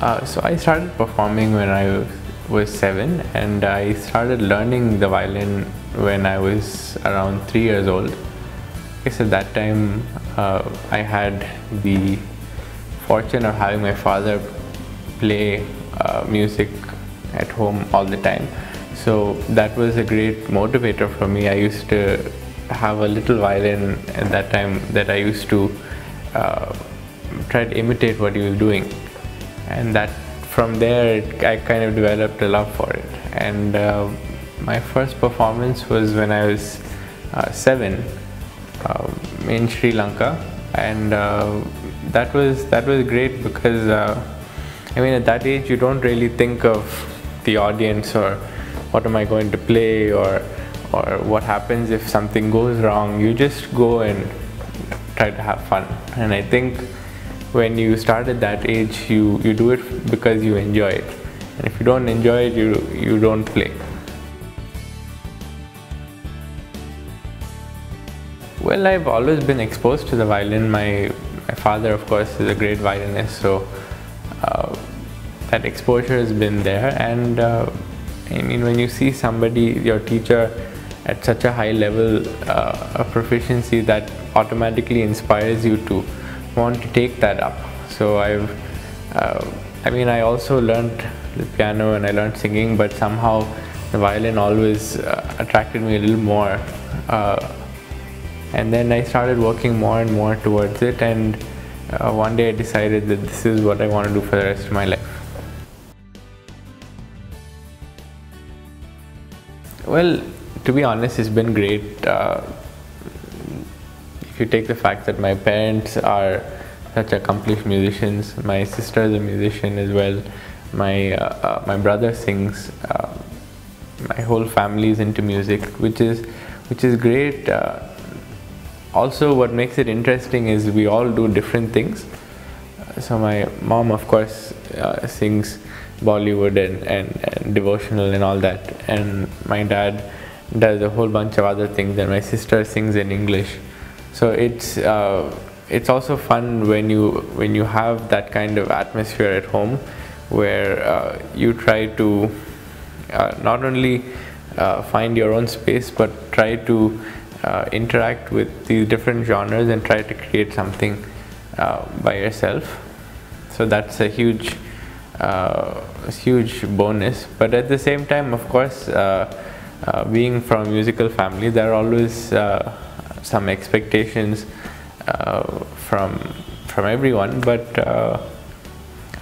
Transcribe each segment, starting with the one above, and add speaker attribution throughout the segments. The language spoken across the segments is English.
Speaker 1: So I started performing when I was 7, and I started learning the violin when I was around 3 years old. I guess at that time I had the fortune of having my father play music at home all the time. So that was a great motivator for me. I used to have a little violin at that time that I used to try to imitate what he was doing, and that from there I kind of developed a love for it. And my first performance was when I was 7 in Sri Lanka, and that was great because I mean, at that age you don't really think of the audience or what am I going to play or what happens if something goes wrong. You just go and try to have fun. And I think when you start at that age, you do it because you enjoy it. And if you don't enjoy it, you don't play. Well, I've always been exposed to the violin. My father, of course, is a great violinist, so that exposure has been there. And I mean, when you see somebody, your teacher, at such a high level of proficiency, that automatically inspires you to want to take that up. So I mean, I also learned the piano and I learned singing, but somehow the violin always attracted me a little more. And then I started working more and more towards it, and one day I decided that this is what I want to do for the rest of my life. Well, to be honest, it's been great. If you take the fact that my parents are such accomplished musicians, my sister is a musician as well, my brother sings, my whole family is into music, which is great. Also, what makes it interesting is we all do different things. So my mom, of course, sings Bollywood and devotional and all that, and my dad does a whole bunch of other things, and my sister sings in English. So it's also fun when you have that kind of atmosphere at home, where you try to not only find your own space, but try to interact with these different genres and try to create something by yourself. So that's a huge bonus. But at the same time, of course, being from a musical family, there are always some expectations from everyone, but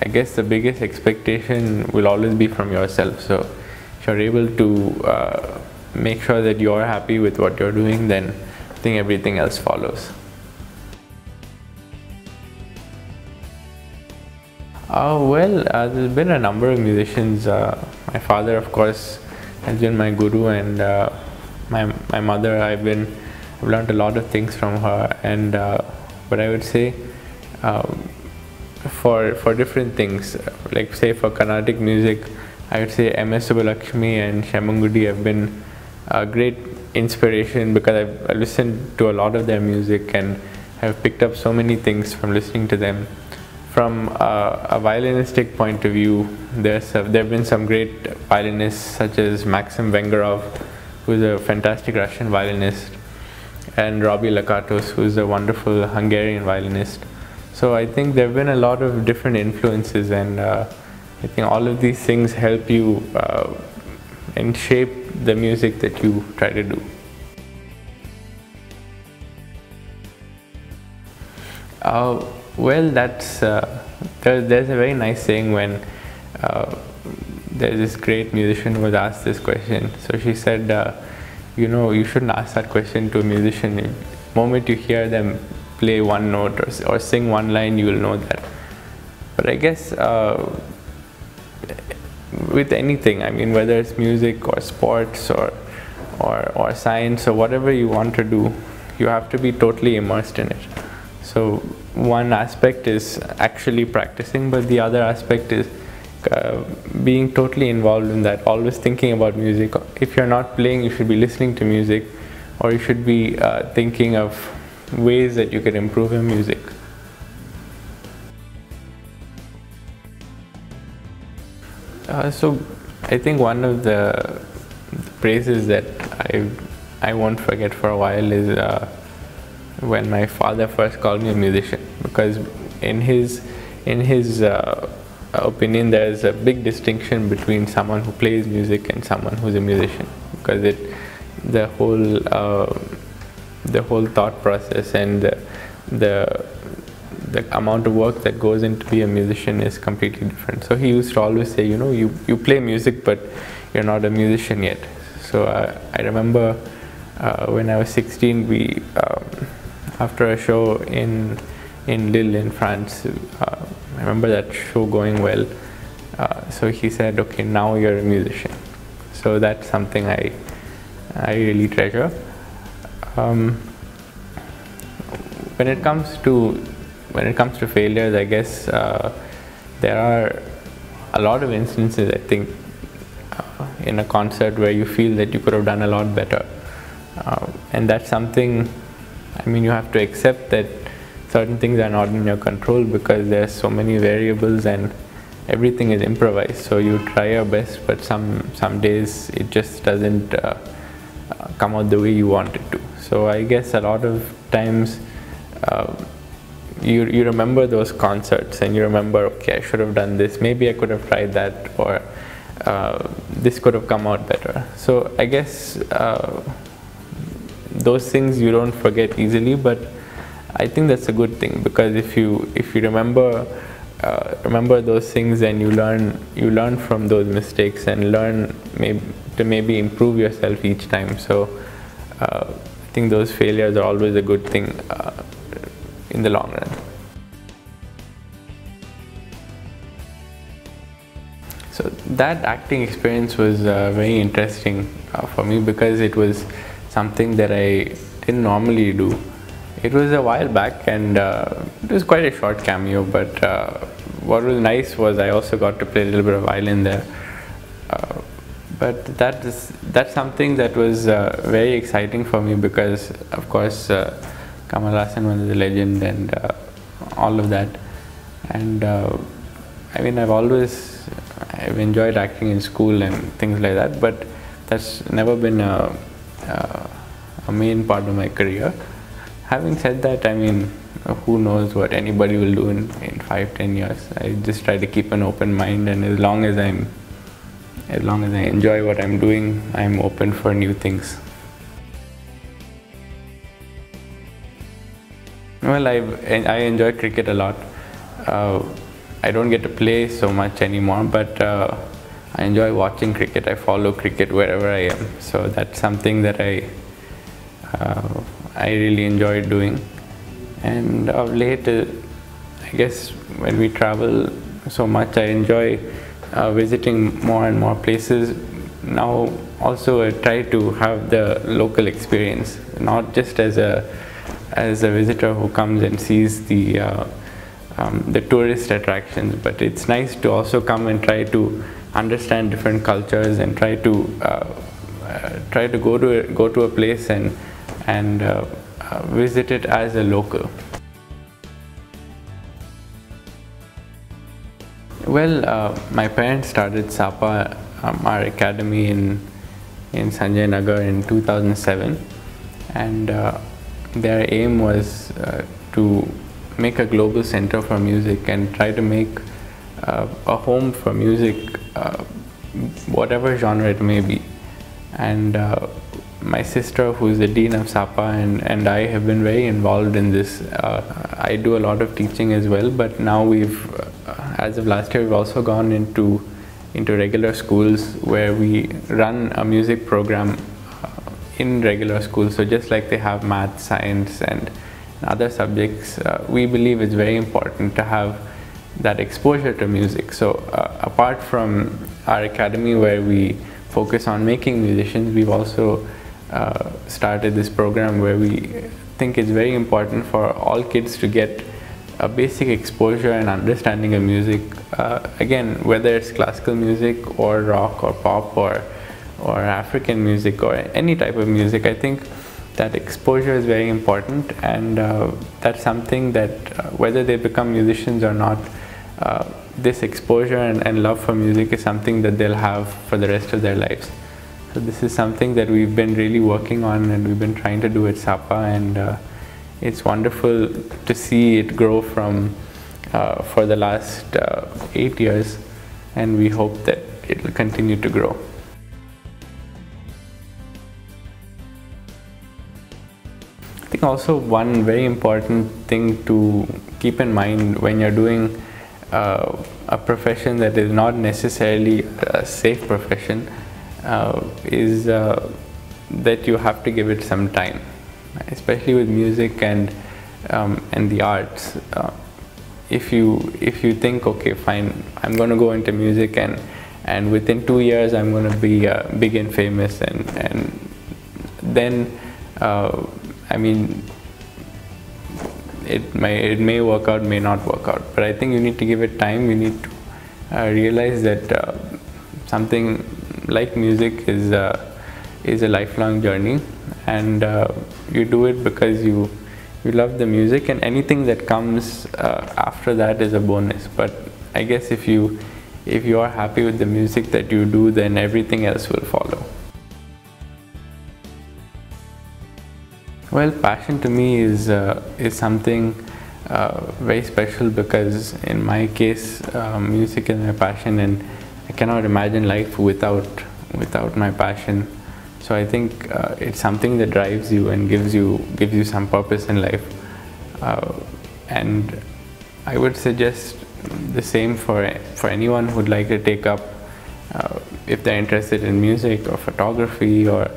Speaker 1: I guess the biggest expectation will always be from yourself. So if you're able to make sure that you're happy with what you're doing, then I think everything else follows. Well, there's been a number of musicians. My father, of course, has been my guru, and my mother, I've learned a lot of things from her. And but I would say for different things, like say for Carnatic music, I would say MS Subbulakshmi and Shemangudi have been a great inspiration, because I've listened to a lot of their music and have picked up so many things from listening to them. From a violinistic point of view, there have been some great violinists such as Maxim Vengerov, who is a fantastic Russian violinist, and Robbie Lakatos, who is a wonderful Hungarian violinist. So I think there have been a lot of different influences, and I think all of these things help you and shape the music that you try to do. Well, that's there's a very nice saying when there's this great musician who was asked this question. So she said, you know, you shouldn't ask that question to a musician. The moment you hear them play one note or sing one line, you will know that. But I guess with anything, I mean, whether it's music or sports or science or whatever you want to do, you have to be totally immersed in it. So one aspect is actually practicing, but the other aspect is being totally involved in that, always thinking about music. If you're not playing, you should be listening to music, or you should be thinking of ways that you can improve your music. So I think one of the praises that I won't forget for a while is when my father first called me a musician, because in his opinion there's a big distinction between someone who plays music and someone who's a musician, because the whole thought process and the amount of work that goes into be a musician is completely different. So he used to always say, you play music but you're not a musician yet. So I remember when I was 16, we after a show in Lille in France, I remember that show going well. So he said, okay, now you're a musician. So that's something I really treasure. When it comes to failures, I guess there are a lot of instances, I think, in a concert where you feel that you could have done a lot better, and that's something, I mean, you have to accept that certain things are not in your control because there's so many variables and everything is improvised. So you try your best, but some days it just doesn't come out the way you want it to. So I guess a lot of times you remember those concerts and you remember, okay, I should have done this, maybe I could have tried that, or this could have come out better. So I guess those things you don't forget easily, but I think that's a good thing, because if you remember those things and you learn from those mistakes and learn to maybe improve yourself each time. So I think those failures are always a good thing in the long run. So that acting experience was very interesting for me, because it was something that I didn't normally do. It was a while back, and it was quite a short cameo, but what was nice was I also got to play a little bit of violin there. But that's something that was very exciting for me, because of course Kamal Haasan was a legend and all of that. And I mean, I've enjoyed acting in school and things like that, but that's never been a main part of my career. Having said that, I mean, who knows what anybody will do in 5-10 years. I just try to keep an open mind, and as long as I enjoy what I'm doing, I'm open for new things. Well, I enjoy cricket a lot. I don't get to play so much anymore, but I enjoy watching cricket. I follow cricket wherever I am. So that's something that I really enjoy doing. And of late, I guess when we travel so much, I enjoy visiting more and more places. Now also I try to have the local experience, not just as a visitor who comes and sees the tourist attractions, but it's nice to also come and try to understand different cultures and try to go to a place and visit it as a local. Well, my parents started Sapna Academy in Sanjay Nagar in 2007, and their aim was to make a global center for music and try to make a home for music, whatever genre it may be. And my sister, who is the dean of Sapna, and I have been very involved in this. I do a lot of teaching as well, but now as of last year, we've also gone into regular schools where we run a music program in regular schools. So just like they have math, science and other subjects, we believe it's very important to have that exposure to music. So apart from our academy where we focus on making musicians, we've also started this program where we think it's very important for all kids to get a basic exposure and understanding of music. Again, whether it's classical music or rock or pop or African music or any type of music, I think that exposure is very important, and that's something that whether they become musicians or not, this exposure and love for music is something that they'll have for the rest of their lives. So this is something that we've been really working on and we've been trying to do at SAPA, and it's wonderful to see it grow from for the last 8 years, and we hope that it will continue to grow. I think also one very important thing to keep in mind when you're doing a profession that is not necessarily a safe profession is that you have to give it some time, especially with music and the arts. If you think, okay, fine, I'm going to go into music and within 2 years I'm going to be big and famous, and then I mean, it may work out, may not work out, but I think you need to give it time. You need to realize that something like music is a lifelong journey, and you do it because you love the music, and anything that comes after that is a bonus. But I guess if you are happy with the music that you do, then everything else will follow. Well, passion to me is something very special, because in my case, music is my passion, and I cannot imagine life without my passion. So I think it's something that drives you and gives you some purpose in life, and I would suggest the same for anyone who'd like to take up, if they're interested in music or photography or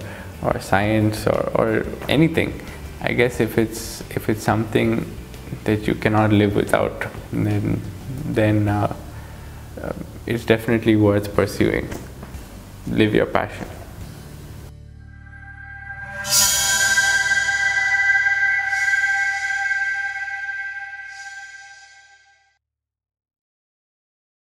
Speaker 1: science or anything. I guess if it's something that you cannot live without, then it's definitely worth pursuing. Live your passion.